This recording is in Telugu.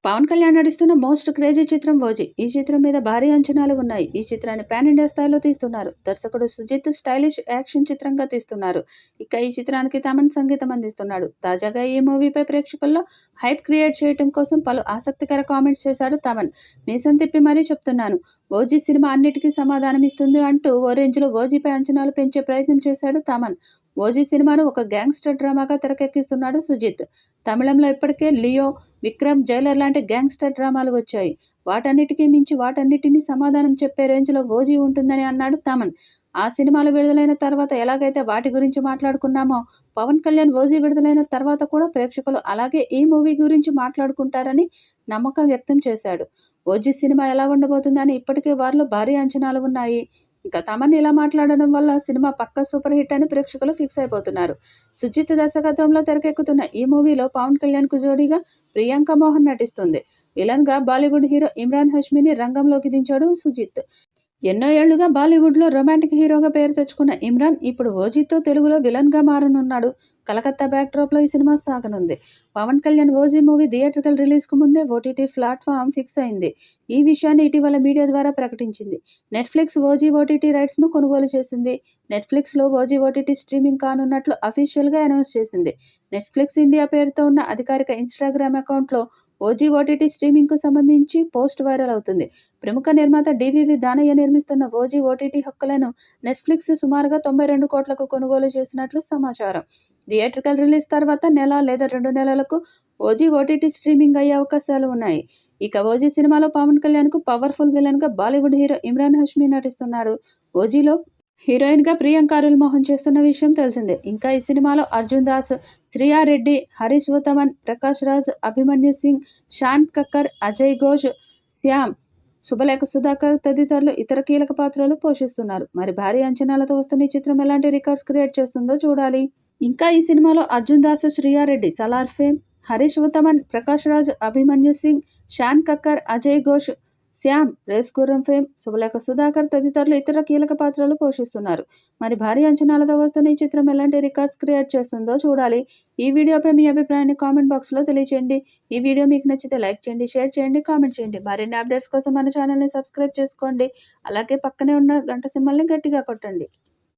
పవన్ కళ్యాణ్ నటిస్తున్న మోస్ట్ క్రేజీ చిత్రం ఓజీ. ఈ చిత్రం మీద భారీ అంచనాలు ఉన్నాయి. ఈ చిత్రాన్ని పాన్ ఇండియా స్థాయిలో తీస్తున్నారు. దర్శకుడు సుజిత్ స్టైలిష్ యాక్షన్ చిత్రంగా తీస్తున్నారు. ఇక ఈ చిత్రానికి తమన్ సంగీతం అందిస్తున్నాడు. తాజాగా ఈ మూవీపై ప్రేక్షకుల్లో హైప్ క్రియేట్ చేయడం కోసం పలు ఆసక్తికర కామెంట్స్ చేశాడు తమన్. మీసం తిప్పి మరీ చెప్తున్నాను, ఓజీ సినిమా అన్నిటికీ సమాధానం ఇస్తుంది అంటూ ఓ రేంజ్లో ఓజీపై అంచనాలు పెంచే ప్రయత్నం చేశాడు తమన్. ఓజీ సినిమాను ఒక గ్యాంగ్స్టర్ డ్రామాగా తెరకెక్కిస్తున్నాడు సుజిత్. తమిళంలో ఇప్పటికే లియో, విక్రమ్, జైలర్ లాంటి గ్యాంగ్స్టర్ డ్రామాలు వచ్చాయి. వాటన్నిటికీ మించి వాటన్నిటినీ సమాధానం చెప్పే రేంజ్లో ఓజీ ఉంటుందని అన్నాడు తమన్. ఆ సినిమాలు విడుదలైన తర్వాత ఎలాగైతే వాటి గురించి మాట్లాడుకున్నామో, పవన్ కళ్యాణ్ ఓజీ విడుదలైన తర్వాత కూడా ప్రేక్షకులు అలాగే ఈ మూవీ గురించి మాట్లాడుకుంటారని నమ్మకం వ్యక్తం చేశాడు. ఓజీ సినిమా ఎలా ఉండబోతుందని ఇప్పటికే వారిలో భారీ అంచనాలు ఉన్నాయి. ఇక తమన్ ఇలా మాట్లాడడం వల్ల సినిమా పక్కా సూపర్ హిట్ అని ప్రేక్షకులు ఫిక్స్ అయిపోతున్నారు. సుజిత్ దర్శకత్వంలో తెరకెక్కుతున్న ఈ మూవీలో పవన్ కళ్యాణ్కు జోడీగా ప్రియాంక మోహన్ నటిస్తుంది. విలన్గా బాలీవుడ్ హీరో ఇమ్రాన్ హష్మీని రంగంలోకి దించాడు సుజిత్. ఎన్నో ఏళ్లుగా బాలీవుడ్లో రొమాంటిక్ హీరోగా పేరు తెచ్చుకున్న ఇమ్రాన్ ఇప్పుడు ఓజీతో తెలుగులో విలన్గా మారనున్నాడు. కలకత్తా బ్యాక్డ్రాప్లో ఈ సినిమా సాగనుంది. Pawan Kalyan OG movie theatrical రిలీజ్కు ముందే ఓటీటీ ప్లాట్ఫామ్ ఫిక్స్ అయింది. ఈ విషయాన్ని ఇటీవల మీడియా ద్వారా ప్రకటించింది. నెట్ఫ్లిక్స్ ఓజీ ఓటీటీ రైట్స్ను కొనుగోలు చేసింది. నెట్ఫ్లిక్స్లో ఓజీ ఓటీటీ స్ట్రీమింగ్ కానున్నట్లు అఫీషియల్గా అనౌన్స్ చేసింది. నెట్ఫ్లిక్స్ ఇండియా పేరుతో ఉన్న అధికారిక ఇన్స్టాగ్రామ్ అకౌంట్లో ఓజీ ఓటీటీ స్ట్రీమింగ్కు సంబంధించి పోస్ట్ వైరల్ అవుతుంది. ప్రముఖ నిర్మాత డివివి దానయ్య నిర్మిస్తున్న ఓజీ ఓటీటీ హక్కులను నెట్ఫ్లిక్స్ సుమారుగా 92 కోట్లకు కొనుగోలు చేసినట్లు సమాచారం. థియేట్రికల్ రిలీజ్ తర్వాత నెల లేదా 2 నెలలకు ఓజీ ఓటీటీ స్ట్రీమింగ్ అయ్యే అవకాశాలు ఉన్నాయి. ఇక ఓజీ సినిమాలో పవన్ కళ్యాణ్కు పవర్ఫుల్ విలన్గా బాలీవుడ్ హీరో ఇమ్రాన్ హష్మీ నటిస్తున్నారు. ఓజీలో హీరోయిన్గా ప్రియాంక అరుల్ మోహన్ చేస్తున్న విషయం తెలిసిందే. ఇంకా ఈ సినిమాలో అర్జున్ దాస్, శ్రియా రెడ్డి, హరీష్ ఉత్తమన్, ప్రకాష్ రాజ్, అభిమన్యు సింగ్, షాన్ కక్కర్, అజయ్ ఘోష్, శ్యామ్, శుభలేఖ సుధాకర్ తదితరులు ఇతర కీలక పాత్రలు పోషిస్తున్నారు. మరి భారీ అంచనాలతో వస్తున్న ఈ చిత్రం ఎలాంటి రికార్డ్స్ క్రియేట్ చేస్తుందో చూడాలి. ఇంకా ఈ సినిమాలో అర్జున్ దాస్, శ్రియా రెడ్డి, సలార్ ఫేమ్, హరీష్ ఉత్తమన్, ప్రకాష్ రాజ్, అభిమన్యు సింగ్, షాన్ కక్కర్, అజయ్ ఘోష్, శ్యామ్, రేస్ గుర్రం ఫేమ్, శుభలేఖ సుధాకర్ తదితరులు ఇతర కీలక పాత్రలు పోషిస్తున్నారు. మరి భారీ అంచనాలతో వస్తున్న ఈ చిత్రం ఎలాంటి రికార్డ్స్ క్రియేట్ చేస్తుందో చూడాలి. ఈ వీడియోపై మీ అభిప్రాయాన్ని కామెంట్ బాక్స్లో తెలియజేయండి. ఈ వీడియో మీకు నచ్చితే లైక్ చేయండి, షేర్ చేయండి, కామెంట్ చేయండి. మరిన్ని అప్డేట్స్ కోసం మన ఛానల్ని సబ్స్క్రైబ్ చేసుకోండి. అలాగే పక్కనే ఉన్న గంట సింబల్ని గట్టిగా కొట్టండి.